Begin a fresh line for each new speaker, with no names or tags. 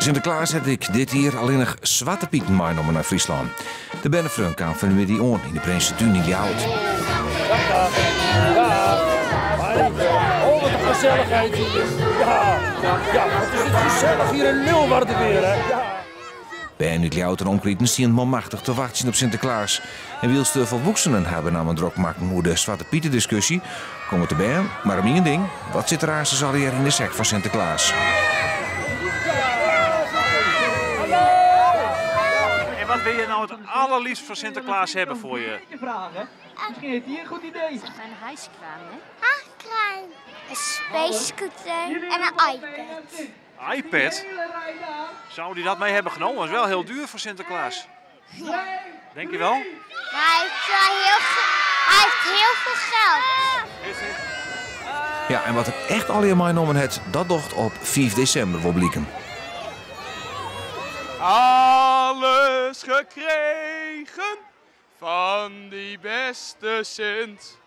Sinterklaas heb ik dit hier alleen nog Zwarte Pieten meegenomen naar Friesland. De Bennefreun kwam van die on in de Prinsentuin in Ljouwert.
Oh, wat een gezelligheid hier. Ja, wat is dit gezellig hier in Leeuwarden weer, hè? Ja.
Bij nu Ljouwert omkrieten zien man machtig te wachten op Sinterklaas. En Wielstuffel Woeksenen hebben nam een druk maken hoe de Zwarte Pieten discussie. Komen te bij, maar om één ding. Wat zit er aan ze al hier in de zak van Sinterklaas?
En wat wil je nou het allerliefst van Sinterklaas hebben voor je?
Misschien heeft hij een goed idee.
Een huiskraan, hè? Huiskraan. Een space scooter en een iPad.
iPad? Zou die dat mee hebben genomen? Dat is wel heel duur voor Sinterklaas. Denk je wel?
Hij heeft heel veel geld.
Ja, en wat er echt al hier meegenomen het, dat docht op 5 december wel blikken.
Alles gekregen van die beste Sint.